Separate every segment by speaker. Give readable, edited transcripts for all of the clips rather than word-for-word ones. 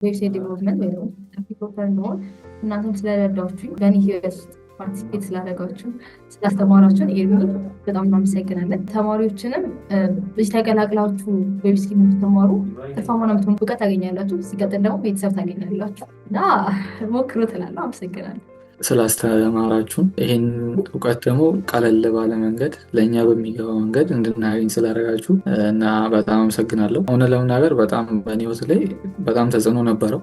Speaker 1: ዌብሳይት ዴቨሎፕመንት ወይ ደግሞ ዲቨሎፐር እንደሆን እናንተም ስለረዳችሁ በእኔ ህይወት ውስጥ ፓርቲሲፔት ስላደረጋችሁ ስላስተማራችሁን ኤርሚ በጣም እናመሰግናለን። ተማሪዎችንም በዚህ ተቀላቅላችሁ ዌብስኪል የምትማሩ ትርፋማ የምትሆኑ እውቀት ታገኛላችሁ። ሲቀጥል ደግሞ ቤተሰብ ታገኛላችሁ እና ሞክሩ ትላለሁ። አመሰግናለሁ
Speaker 2: ስላስተማራችሁን ይህን እውቀት ደግሞ ቀለል ባለ መንገድ ለእኛ በሚገባ መንገድ እንድናገኝ ስላደረጋችሁ እና በጣም አመሰግናለሁ። እውነት ለመናገር በጣም በእኔ ህይወት ላይ በጣም ተጽዕኖ ነበረው።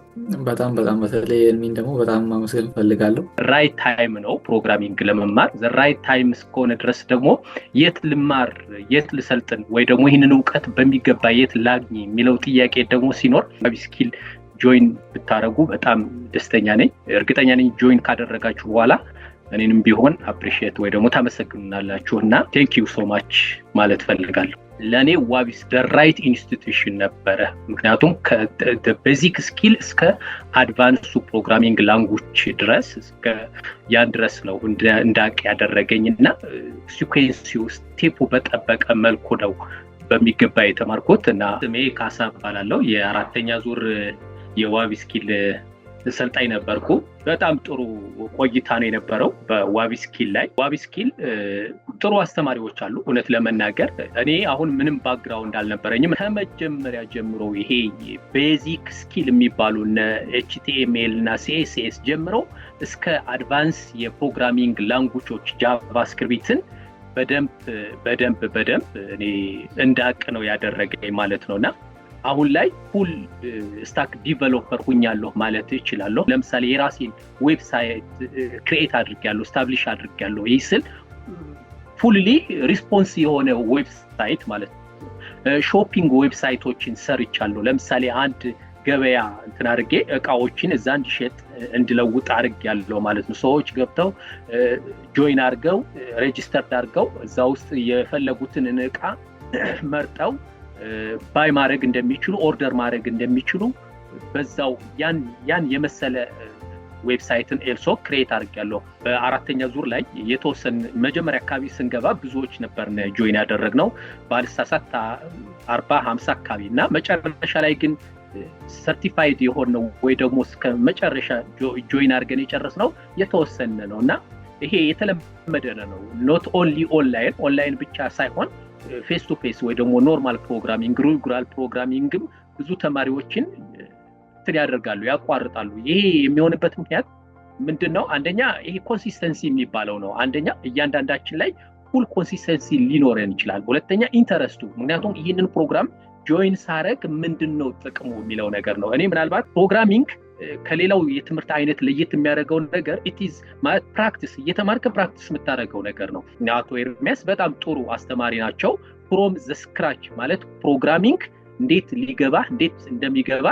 Speaker 2: በጣም በተለይ ኤርሚን ደግሞ በጣም ማመስገን እፈልጋለሁ።
Speaker 3: ራይት ታይም ነው ፕሮግራሚንግ ለመማር። ራይት ታይም እስከሆነ ድረስ ደግሞ የት ልማር፣ የት ልሰልጥን ወይ ደግሞ ይህንን እውቀት በሚገባ የት ላግኝ የሚለው ጥያቄ ደግሞ ሲኖር ዌብስኪል ጆይን ብታረጉ በጣም ደስተኛ ነኝ። እርግጠኛ ነኝ ጆይን ካደረጋችሁ በኋላ እኔንም ቢሆን አፕሪሺየት ወይ ደግሞ ታመሰግኑናላችሁና ቴንክ ዩ ሶ ማች ማለት ፈልጋለሁ። ለኔ ዋቢስ the right institution ነበረ። ምክንያቱም ከቤዚክ ስኪል እስከ አድቫንስ ፕሮግራሚንግ ላንጉዌጅ ድረስ እስከ ያን ድረስ ነው እንዳቅ ያደረገኝና ሲኩዌንሲው ስቴፑ በጠበቀ መልኩ ነው በሚገባ የተማርኩት እና ስሜ ካሳ ባላለው የአራተኛ ዙር የዋቢስኪል ሰልጣኝ ነበርኩ። በጣም ጥሩ ቆይታ ነው የነበረው በዋቢስኪል ላይ። ዋቢስኪል ጥሩ አስተማሪዎች አሉ። እውነት ለመናገር እኔ አሁን ምንም ባክግራውንድ አልነበረኝም። ከመጀመሪያ ጀምሮ ይሄ ቤዚክ ስኪል የሚባሉ እነ ኤችቲኤምኤል እና ሲኤስኤስ ጀምሮ እስከ አድቫንስ የፕሮግራሚንግ ላንጉጆች ጃቫስክሪፕትን በደንብ እኔ እንዳቅ ነው ያደረገኝ ማለት ነውና አሁን ላይ ፉል ስታክ ዲቨሎፐር ሆኛለሁ ማለት እችላለሁ። ለምሳሌ የራሴን ዌብሳይት ክሬት አድርጌያለሁ፣ ስታብሊሽ አድርጌያለሁ። ይህ ስል ፉሊ ሪስፖንስ የሆነ ዌብሳይት ማለት ነው። ሾፒንግ ዌብሳይቶችን ሰርቻለሁ። ለምሳሌ አንድ ገበያ እንትን አድርጌ እቃዎችን እዛ እንዲሸጥ እንድለውጥ አድርጌያለሁ ማለት ነው። ሰዎች ገብተው ጆይን አድርገው ሬጂስተርድ አድርገው እዛ ውስጥ የፈለጉትን እቃ መርጠው ባይ ማድረግ እንደሚችሉ ኦርደር ማድረግ እንደሚችሉ በዛው ያን የመሰለ ዌብሳይትን ኤልሶ ክሬት አድርጌያለሁ። በአራተኛ ዙር ላይ የተወሰነ መጀመሪያ አካባቢ ስንገባ ብዙዎች ነበርን ጆይን ያደረግነው ባልሳሳት 40-50 አካባቢ እና መጨረሻ ላይ ግን ሰርቲፋይድ የሆነው ወይ ደግሞ እስከ መጨረሻ ጆይን አድርገን የጨረስነው የተወሰነ ነውና ይሄ የተለመደ ነው። ኖት ኦንሊ ኦንላይን ብቻ ሳይሆን ፌስ ቱ ፌስ ወይ ደግሞ ኖርማል ፕሮግራሚንግ ሩራል ፕሮግራሚንግም ብዙ ተማሪዎችን ያደርጋሉ፣ ያቋርጣሉ። ይሄ የሚሆንበት ምክንያት ምንድነው? አንደኛ ይሄ ኮንሲስተንሲ የሚባለው ነው። አንደኛ እያንዳንዳችን ላይ ፉል ኮንሲስተንሲ ሊኖረን ይችላል። ሁለተኛ ኢንተረስቱ፣ ምክንያቱም ይህንን ፕሮግራም ጆይን ሳረግ ምንድነው ጥቅሙ የሚለው ነገር ነው። እኔ ምናልባት ፕሮግራሚንግ ከሌላው የትምህርት አይነት ለየት የሚያደርገው ነገር ኢትዝ ማለት ፕራክቲስ እየተማርክ ፕራክቲስ የምታደርገው ነገር ነው። አቶ ኤርሚያስ በጣም ጥሩ አስተማሪ ናቸው። ፍሮም ዘ ስክራች ማለት ፕሮግራሚንግ እንዴት እንደሚገባ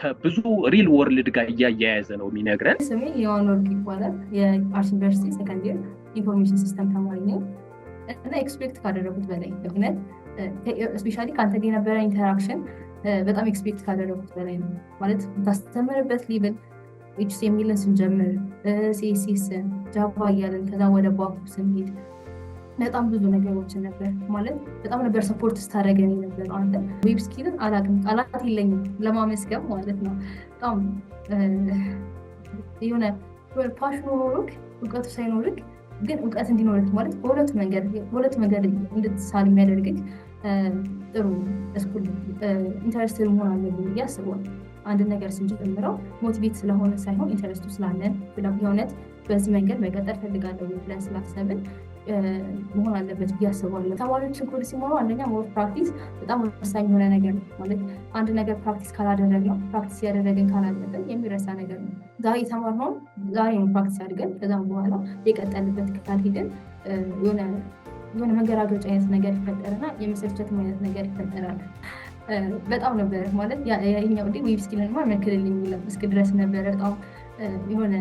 Speaker 3: ከብዙ ሪል ወርልድ ጋር እያያያዘ ነው የሚነግረን።
Speaker 1: ስሜ ዮሐን ወርቅ ይባላል። የአርት ዩኒቨርሲቲ ሰከንድ ኢየር ኢንፎርሜሽን ሲስተም ተማሪ ነኝ እና ኤክስፔክት ካደረጉት በላይ ምክንያት ስፔሻሊ ከአንተ ጋር የነበረ ኢንተራክሽን በጣም ኤክስፔክት ካደረጉት በላይ ነው። ማለት ታስተምርበት ሌቭል ኤችቲኤምኤልን ስንጀምር ሲኤስኤስን ጃቫ እያለን ከዛ ወደ ባኩ ስንሄድ በጣም ብዙ ነገሮችን ነበር ማለት በጣም ነበር ሰፖርት ስታደርገኝ ነበር። አንተ ዌብስኪልን አላውቅም፣ ቃላት የለኝም ለማመስገን ማለት ነው። በጣም የሆነ ፓሽኑ ኖሮክ እውቀቱ ሳይኖርክ ግን እውቀት እንዲኖርክ ማለት በሁለት መንገድ እንድትሳል የሚያደርግክ ጥሩ ስኩል ኢንተረስትድ መሆን አለብን ብዬ አስባለሁ። አንድ ነገር ስንጀምረው ሞቲቬት ስለሆነ ሳይሆን ኢንተረስቱ ስላለን የእውነት በዚህ መንገድ መቀጠል ፈልጋለሁ ብለን ስላሰብን መሆን አለበት ብዬ አስባለሁ። ተማሪዎችን ኮድ ሲማሩ አንደኛ ሞር ፕራክቲስ በጣም ወሳኝ የሆነ ነገር ነው። ማለት አንድ ነገር ፕራክቲስ ካላደረግነው ፕራክቲስ ያደረግን ካላለብን የሚረሳ ነገር ነው። ዛሬ የተማርነውን ዛሬ ነው ፕራክቲስ አድርገን ከዛም በኋላ የቀጠልበት ካልሄድን የሆነ መንገራገጭ አይነት ነገር ይፈጠርና የመሰልቸት አይነት ነገር ይፈጠራል። በጣም ነበር ማለት ያኛው ዌብስኪልን መክልልኝ እስክ ድረስ ነበር በጣም የሆነ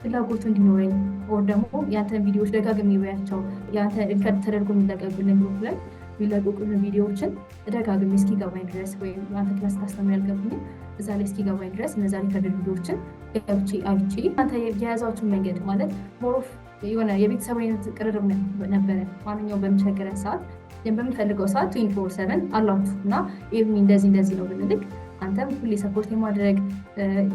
Speaker 1: ፍላጎቱ እንዲኖረኝ ወር ደግሞ ያንተን ቪዲዮዎች ደጋግሜ ባያቸው ያንተ ሪከርድ ተደርጎ የሚለቀቁልን ግሩፕ ላይ የሚለቀቁልን ቪዲዮዎችን ደጋግሜ እስኪገባኝ ድረስ ወይም አንተ ክላስ ታስተምር ያልገቡኝ እዛ ላይ እስኪገባኝ ድረስ እነዛ ሪከርድ ቪዲዮዎችን ገብቼ አይቼ አንተ የያዛችሁን መንገድ ማለት ሞሮፍ የሆነ የቤተሰብ አይነት ቅርርብ ነበረ። ማንኛውም በሚቸግረን ሰዓት በምንፈልገው ሰዓት 24/7 አላችሁ እና እንደዚህ ነው ብንልክ አንተም ሁሌ ሰፖርት የማድረግ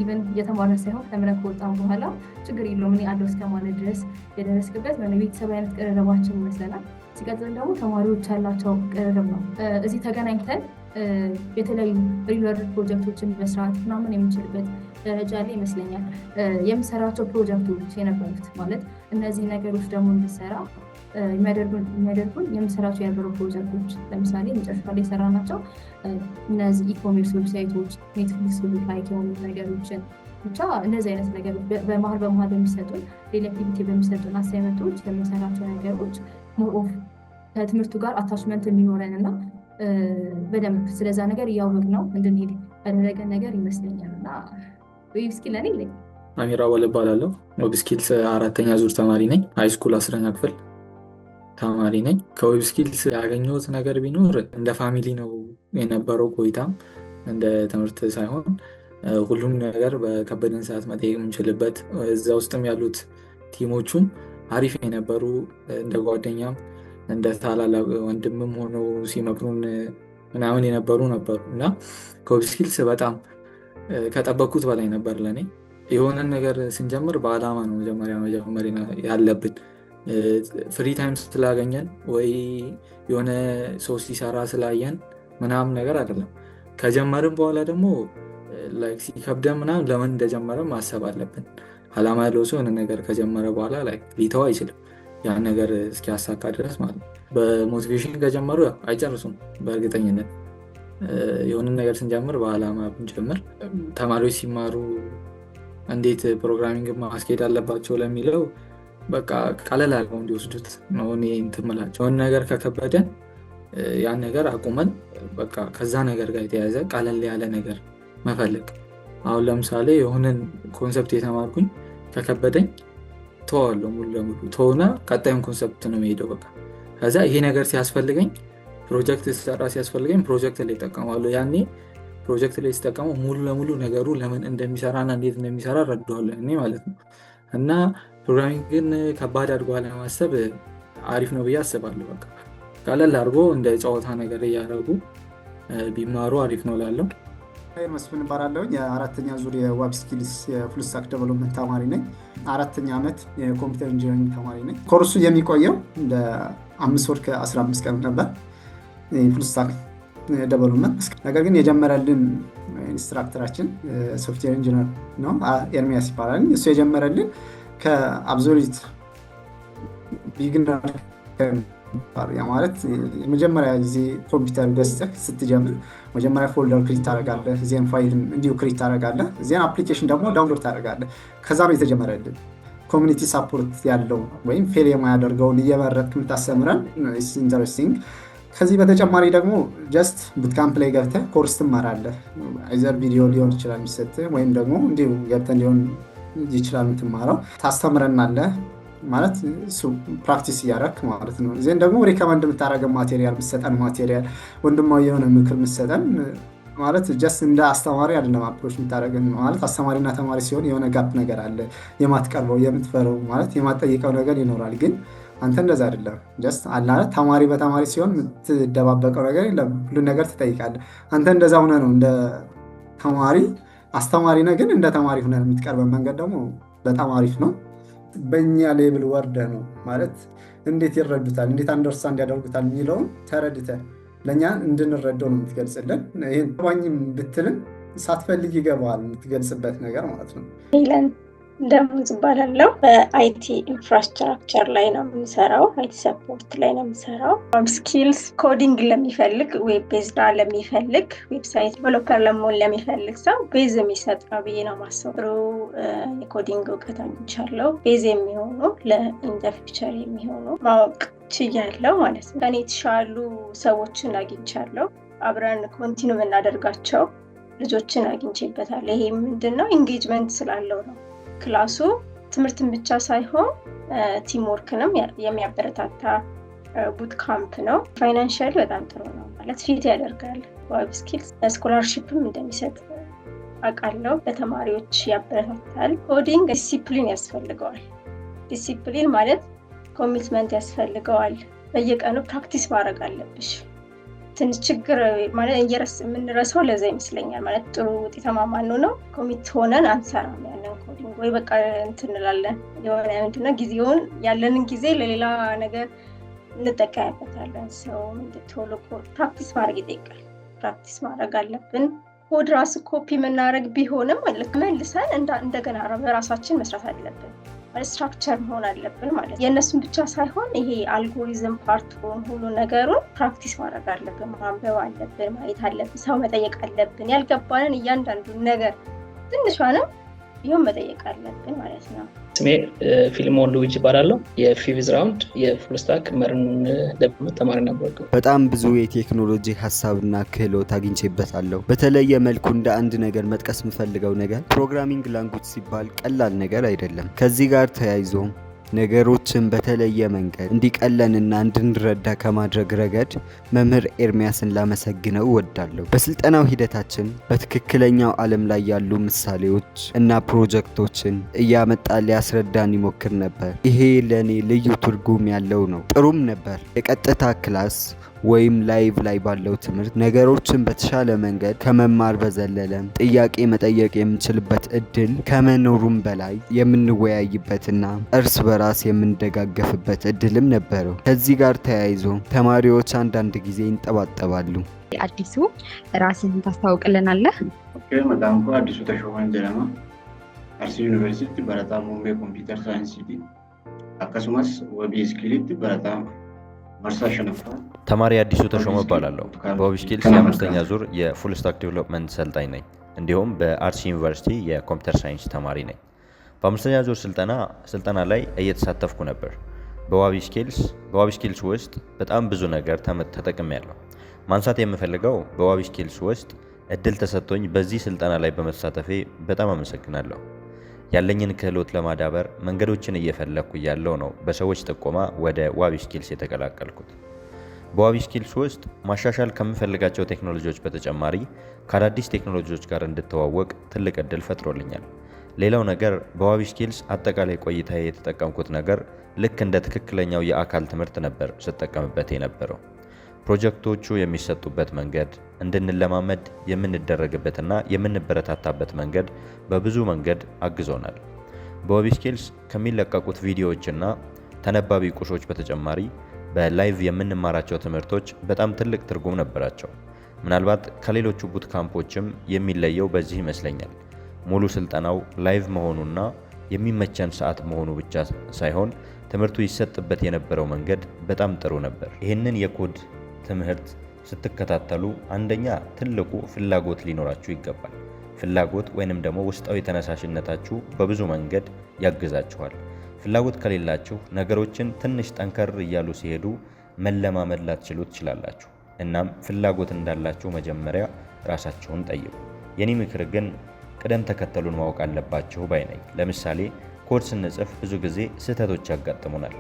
Speaker 1: ኢቨን እየተማርን ሳይሆን ተምረን ከወጣን በኋላ ችግር የለውም እኔ አለው እስከማለት ድረስ የደረስክበት የሆነ ቤተሰብ አይነት ቅርርባችን ይመስለናል። ሲቀጥል ደግሞ ተማሪዎች ያላቸው ቅርርብ ነው። እዚህ ተገናኝተን የተለያዩ ሪል ፕሮጀክቶችን መስራት ምናምን የምንችልበት ደረጃ ላይ ይመስለኛል። የምሰራቸው ፕሮጀክቶች የነበሩት ማለት እነዚህ ነገሮች ደግሞ እንድሰራ የሚያደርጉን የምሰራቸው የነበሩ ፕሮጀክቶች ለምሳሌ መጨረሻ ላይ የሰራናቸው እነዚህ ኢኮሜርስ ዌብሳይቶች፣ ኔትፍሊክስ ላይክ የሆኑ ነገሮችን ብቻ እነዚህ አይነት ነገሮች በመሀል በሚሰጡን ሪሌክቲቪቲ በሚሰጡን አሳይመንቶች ለምንሰራቸው ነገሮች ሞር ኦፍ ከትምህርቱ ጋር አታችመንት የሚኖረን እና በደንብ ስለዛ ነገር እያወቅ ነው እንድንሄድ ያደረገን ነገር ይመስለኛል። እና ዌብ ስኪል እኔ ነኝ
Speaker 2: አሚራ ወለ እባላለሁ። ዌብ ስኪልስ 4ኛ ዙር ተማሪ ነኝ። ሃይስኩል 10ኛ ክፍል ተማሪ ነኝ። ከዌብ ስኪልስ ያገኘሁት ነገር ቢኖር እንደ ፋሚሊ ነው የነበረው ቆይታም እንደ ትምህርት ሳይሆን ሁሉም ነገር በከበደን ሰዓት መጠየቅ የምንችልበት እዛ ውስጥም ያሉት ቲሞቹም አሪፍ የነበሩ እንደ ጓደኛም እንደ ታላላቅ ወንድምም ሆነው ሲመክሩን ምናምን የነበሩ ነበሩ እና ከዌብ ስኪልስ በጣም ከጠበቅኩት በላይ ነበር ለኔ። የሆነን ነገር ስንጀምር በአላማ ነው መጀመሪያ ያለብን። ፍሪ ታይም ስላገኘን ወይ የሆነ ሰው ሲሰራ ስላየን ምናምን ነገር አይደለም። ከጀመርን በኋላ ደግሞ ሲከብደን ምናምን ለምን እንደጀመረ ማሰብ አለብን። አላማ ያለው ሰው የሆነ ነገር ከጀመረ በኋላ ሊተው አይችልም ያን ነገር እስኪያሳካ ድረስ ማለት ነው። በሞቲቬሽን ከጀመሩ አይጨርሱም በእርግጠኝነት። የሆነ ነገር ስንጀምር በአላማ ብንጀምር ተማሪዎች ሲማሩ እንዴት ፕሮግራሚንግ ማስኬድ አለባቸው ለሚለው በቃ ቀለል አድርገው እንዲወስዱት ነው እኔ እንትን የምላቸው። የሆነ ነገር ከከበደን ያን ነገር አቁመን በቃ ከዛ ነገር ጋር የተያያዘ ቀለል ያለ ነገር መፈለግ። አሁን ለምሳሌ የሆነን ኮንሰፕት የተማርኩኝ ከከበደኝ ተዋለሁ ሙሉ ለሙሉ ተውና ቀጣዩን ኮንሰፕት ነው የሚሄደው በቃ። ከዛ ይሄ ነገር ሲያስፈልገኝ ፕሮጀክት ሲሰራ ሲያስፈልገኝ ፕሮጀክት ላይ እጠቀማለሁ። ያኔ ፕሮጀክት ላይ ሲጠቀመው ሙሉ ለሙሉ ነገሩ ለምን እንደሚሰራና እንዴት እንደሚሰራ እረዳዋለሁ እኔ ማለት ነው። እና ፕሮግራሚንግ ግን ከባድ አድርጎ ለማሰብ አሪፍ ነው ብዬ አስባለሁ። በቃ ቀለል አድርጎ እንደ ጨዋታ ነገር እያደረጉ ቢማሩ አሪፍ ነው ላለው።
Speaker 4: መስፍን እባላለሁ። የ4ኛ ዙር የዌብ ስኪልስ የፉል ስታክ ዴቨሎፕመንት ተማሪ ነኝ። 4ኛ ዓመት የኮምፒውተር ኢንጂነሪንግ ተማሪ ነኝ። ኮርሱ የሚቆየው እንደ 5 ወር ከ15 ቀን ነበር ፉል ስታክ ዴቨሎፕመንት። ነገር ግን የጀመረልን ኢንስትራክተራችን ሶፍትዌር ኢንጂነር ነው፣ ኤርሚያስ ይባላል። እሱ የጀመረልን ከአብሶሉት ቢግነር ማለት የመጀመሪያ ጊዜ ኮምፒውተር ገዝተህ ስትጀምር መጀመሪያ ፎልደር ክሬት ታደርጋለህ፣ ዜን ፋይል እንዲሁ ክሬት ታደርጋለህ፣ ዜን አፕሊኬሽን ደግሞ ዳውንሎድ ታደርጋለህ። ከዛ ነው የተጀመረልን። ኮሚኒቲ ሳፖርት ያለው ወይም ፌል የማያደርገውን እየመረጥክ የምታስተምረን ኢንተረስቲንግ። ከዚህ በተጨማሪ ደግሞ ጀስት ቡትካምፕ ላይ ገብተህ ኮርስ ትማራለህ። አይዘር ቪዲዮ ሊሆን ይችላል የሚሰጥህ ወይም ደግሞ እንዲሁ ገብተህ ሊሆን ይችላል የምትማረው። ታስተምረናለህ ማለት እሱ ፕራክቲስ እያደረክ ማለት ነው። ዜን ደግሞ ሪከመንድ የምታደርገው ማቴሪያል ምሰጠን ማቴሪያል ወንድማዊ የሆነ ምክር ምሰጠን ማለት ጀስት እንደ አስተማሪ አይደለም አፕሮች የምታደርገን ማለት አስተማሪና ተማሪ ሲሆን የሆነ ጋፕ ነገር አለ። የማትቀርበው የምትፈረው ማለት የማትጠይቀው ነገር ይኖራል። ግን አንተ እንደዛ አይደለም። ጀስት አለ ተማሪ በተማሪ ሲሆን የምትደባበቀው ነገር የለም። ሁሉን ነገር ትጠይቃለህ። አንተ እንደዛ ሆነ ነው እንደ ተማሪ አስተማሪ ነህ፣ ግን እንደ ተማሪ ሆነ የምትቀርበን መንገድ ደግሞ በጣም አሪፍ ነው። በእኛ ሌብል ወርደ ነው ማለት እንዴት ይረዱታል፣ እንዴት አንደርስታንድ ያደርጉታል የሚለውን ተረድተህ ለእኛ እንድንረዳው ነው የምትገልጽልን። ይህን ባኝም ብትልን ሳትፈልግ ይገባዋል የምትገልጽበት ነገር ማለት ነው።
Speaker 5: ደሞዝ እባላለሁ። በአይቲ ኢንፍራስትራክቸር ላይ ነው የምሰራው። አይቲ ሰፖርት ላይ ነው የምሰራው። ዌብ ስኪልስ ኮዲንግ ለሚፈልግ ዌብ ቤዝድ ለሚፈልግ ዌብሳይት ዴቨሎፐር ለመሆን ለሚፈልግ ሰው ቤዝ የሚሰጥ ነው ብዬ ነው የማስበው። የኮዲንግ እውቀት አግኝቻለሁ። ቤዝ የሚሆኑ ለኢን ዘ ፊውቸር የሚሆኑ ማወቅ ችያለሁ ማለት ነው። ከኔ የተሻሉ ሰዎችን አግኝቻለሁ። አብረን ኮንቲኒው የምናደርጋቸው ልጆችን አግኝቼበታለሁ። ይሄ ምንድነው ኢንጌጅመንት ስላለው ነው። ክላሱ ትምህርትን ብቻ ሳይሆን ቲም ወርክንም የሚያበረታታ ቡት ካምፕ ነው። ፋይናንሻሊ በጣም ጥሩ ነው ማለት ፊት ያደርጋል። ዌብ ስኪልስ ስኮላርሺፕም እንደሚሰጥ አውቃለሁ። ለተማሪዎች ያበረታታል። ኮዲንግ ዲሲፕሊን ያስፈልገዋል። ዲሲፕሊን ማለት ኮሚትመንት ያስፈልገዋል። በየቀኑ ፕራክቲስ ማድረግ አለብሽ። ትንሽ ችግር ማለት የምንረሳው ለዛ ይመስለኛል። ማለት ጥሩ ውጤታማ ማንሆነው ኮሚት ሆነን አንሰራም ያንን ኮዲንግ ወይ በቃ እንትን እንላለን። የሆነ ምንድነው ጊዜውን ያለንን ጊዜ ለሌላ ነገር እንጠቀምበታለን። ሰው ቶሎ ፕራክቲስ ማድረግ ይጠይቃል። ፕራክቲስ ማድረግ አለብን። ኮድ ራሱ ኮፒ የምናደርግ ቢሆንም ማለት መልሰን እንደገና በራሳችን መስራት አለብን። ማለት ስትራክቸር መሆን አለብን ማለት የእነሱን ብቻ ሳይሆን ይሄ አልጎሪዝም ፓርቱን ሁሉ ነገሩን ፕራክቲስ ማድረግ አለብን። ማንበብ አለብን፣ ማየት አለብን፣ ሰው መጠየቅ አለብን። ያልገባንን እያንዳንዱን ነገር ትንሿንም ቢሆን መጠየቅ አለብን ማለት ነው።
Speaker 6: ስሜ ፊልሞን ሉዊጅ ይባላለሁ። የፊቪዝ ራውንድ የፉል ስታክ መርን ደቨሎፕመንት ተማሪ ነበርኩ።
Speaker 7: በጣም ብዙ የቴክኖሎጂ ሀሳብና ክህሎት አግኝቼበታለሁ። በተለየ መልኩ እንደ አንድ ነገር መጥቀስ የምፈልገው ነገር ፕሮግራሚንግ ላንጉጅ ሲባል ቀላል ነገር አይደለም። ከዚህ ጋር ተያይዞ ነገሮችን በተለየ መንገድ እንዲቀለንና እንድንረዳ ከማድረግ ረገድ መምህር ኤርሚያስን ላመሰግነው እወዳለሁ። በስልጠናው ሂደታችን በትክክለኛው ዓለም ላይ ያሉ ምሳሌዎች እና ፕሮጀክቶችን እያመጣ ሊያስረዳን ይሞክር ነበር። ይሄ ለእኔ ልዩ ትርጉም ያለው ነው። ጥሩም ነበር። የቀጥታ ክላስ ወይም ላይቭ ላይ ባለው ትምህርት ነገሮችን በተሻለ መንገድ ከመማር በዘለለ ጥያቄ መጠየቅ የምንችልበት እድል ከመኖሩም በላይ የምንወያይበትና እርስ በራስ የምንደጋገፍበት እድልም ነበረው። ከዚህ ጋር ተያይዞ ተማሪዎች አንዳንድ ጊዜ ይንጠባጠባሉ።
Speaker 8: አዲሱ ራስን ታስተዋውቅልናለህ?
Speaker 9: መጣንኩ አዲሱ ተሾመን ጀለማ አርሲ ዩኒቨርሲቲ በረታ ሙምቤ ኮምፒውተር ሳይንስ ሲቲ አከሱማስ ወቢ ስኪሊት በረታ
Speaker 10: ተማሪ አዲሱ ተሾመ እባላለሁ። በወቢ ስኪልስ የአምስተኛ ዙር የፉል ስታክ ዴቨሎፕመንት ሰልጣኝ ነኝ። እንዲሁም በአርሲ ዩኒቨርሲቲ የኮምፒውተር ሳይንስ ተማሪ ነኝ። በአምስተኛ ዙር ስልጠና ላይ እየተሳተፍኩ ነበር። በዋቢ ስኪልስ ውስጥ በጣም ብዙ ነገር ተጠቅሜያለሁ። ማንሳት የምፈልገው በዋቢ ስኪልስ ውስጥ እድል ተሰጥቶኝ በዚህ ስልጠና ላይ በመሳተፌ በጣም አመሰግናለሁ። ያለኝን ክህሎት ለማዳበር መንገዶችን እየፈለኩ ያለው ነው በሰዎች ጥቆማ ወደ ዋቢ ስኪልስ የተቀላቀልኩት። በዋቢ ስኪልስ ውስጥ ማሻሻል ከምፈልጋቸው ቴክኖሎጂዎች በተጨማሪ ከአዳዲስ ቴክኖሎጂዎች ጋር እንድተዋወቅ ትልቅ እድል ፈጥሮልኛል። ሌላው ነገር በዋቢ ስኪልስ አጠቃላይ ቆይታ የተጠቀምኩት ነገር ልክ እንደ ትክክለኛው የአካል ትምህርት ነበር ስጠቀምበት የነበረው። ፕሮጀክቶቹ የሚሰጡበት መንገድ፣ እንድንለማመድ የምንደረግበትና የምንበረታታበት መንገድ በብዙ መንገድ አግዞናል። በዋቢ ስኪልስ ከሚለቀቁት ቪዲዮዎችና ተነባቢ ቁሶች በተጨማሪ በላይቭ የምንማራቸው ትምህርቶች በጣም ትልቅ ትርጉም ነበራቸው። ምናልባት ከሌሎቹ ቡት ካምፖችም የሚለየው በዚህ ይመስለኛል። ሙሉ ስልጠናው ላይቭ መሆኑና የሚመቸን ሰዓት መሆኑ ብቻ ሳይሆን ትምህርቱ ይሰጥበት የነበረው መንገድ በጣም ጥሩ ነበር። ይህንን የኮድ ትምህርት ስትከታተሉ አንደኛ ትልቁ ፍላጎት ሊኖራችሁ ይገባል። ፍላጎት ወይንም ደግሞ ውስጣዊ ተነሳሽነታችሁ በብዙ መንገድ ያግዛችኋል። ፍላጎት ከሌላችሁ ነገሮችን ትንሽ ጠንከር እያሉ ሲሄዱ መለማመድ ላትችሉ ትችላላችሁ። እናም ፍላጎት እንዳላችሁ መጀመሪያ ራሳችሁን ጠይቁ። የኔ ምክር ግን ቅደም ተከተሉን ማወቅ አለባችሁ ባይ ነኝ። ለምሳሌ ኮድ ስንጽፍ ብዙ ጊዜ ስህተቶች ያጋጥሙናል።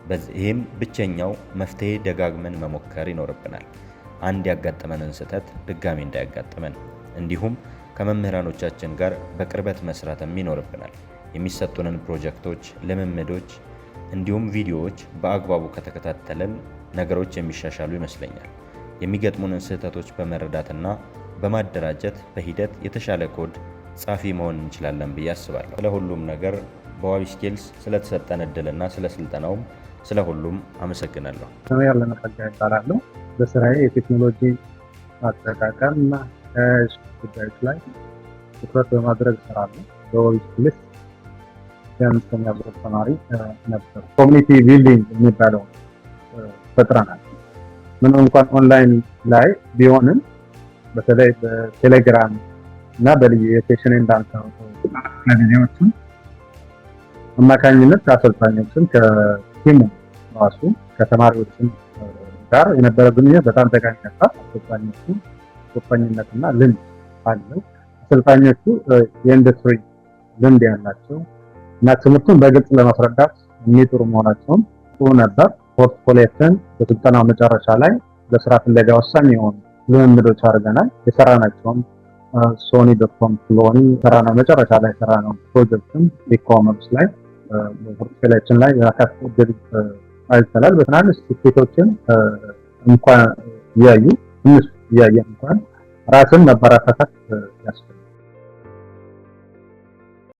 Speaker 10: በዚህም ብቸኛው መፍትሄ ደጋግመን መሞከር ይኖርብናል። አንድ ያጋጠመንን ስህተት ድጋሚ እንዳያጋጥመን። እንዲሁም ከመምህራኖቻችን ጋር በቅርበት መስራትም ይኖርብናል። የሚሰጡንን ፕሮጀክቶች፣ ልምምዶች እንዲሁም ቪዲዮዎች በአግባቡ ከተከታተለን ነገሮች የሚሻሻሉ ይመስለኛል። የሚገጥሙንን ስህተቶች በመረዳትና በማደራጀት በሂደት የተሻለ ኮድ ጻፊ መሆን እንችላለን ብዬ አስባለሁ። ስለሁሉም ነገር በዋቢ ስኪልስ ስለተሰጠን እድልና ስለ ስልጠናውም ስለ ሁሉም አመሰግናለሁ።
Speaker 11: ስሜ ያለነ ጸጋ ይባላለሁ። በስራዬ የቴክኖሎጂ አጠቃቀም እና ተያያዥ ጉዳዮች ላይ ትኩረት በማድረግ እሰራለሁ። በዋቢ ስኪልስ የአምስተኛ ዙር ተማሪ ነበር። ኮሚኒቲ ቢልዲንግ የሚባለው ፈጥረናል። ምንም እንኳን ኦንላይን ላይ ቢሆንም በተለይ በቴሌግራም እና በልዩ የሴሽን እንዳንተ ለቪዲዮዎችን አማካኝነት አሰልጣኞችን ከቲሙ ራሱ ከተማሪዎችን ጋር የነበረ ግንኙነት በጣም ጠቃሚ ነበር። አሰልጣኞቹ ቁርጠኝነትና ልምድ አለው። አሰልጣኞቹ የኢንዱስትሪ ልምድ ያላቸው እና ትምህርቱን በግልጽ ለማስረዳት የሚጥሩ መሆናቸውን ጥሩ ነበር። ፖርትፎሊዮችን በስልጠናው መጨረሻ ላይ ለስራ ፍለጋ ወሳኝ የሆኑ ልምምዶች አድርገናል። የሰራናቸውም ሶኒ.com ፍሎኒ ሰራነው መጨረሻ ላይ ሰራነው ፕሮጀክትም ኢኮመርስ ላይ ፖርትፎሊዮችን ላይ ያካተተ ድል አይተናል። በትናንሽ ስኬቶችን እንኳን ያዩ ትንሽ እያየን እንኳን ራስን መበረታታት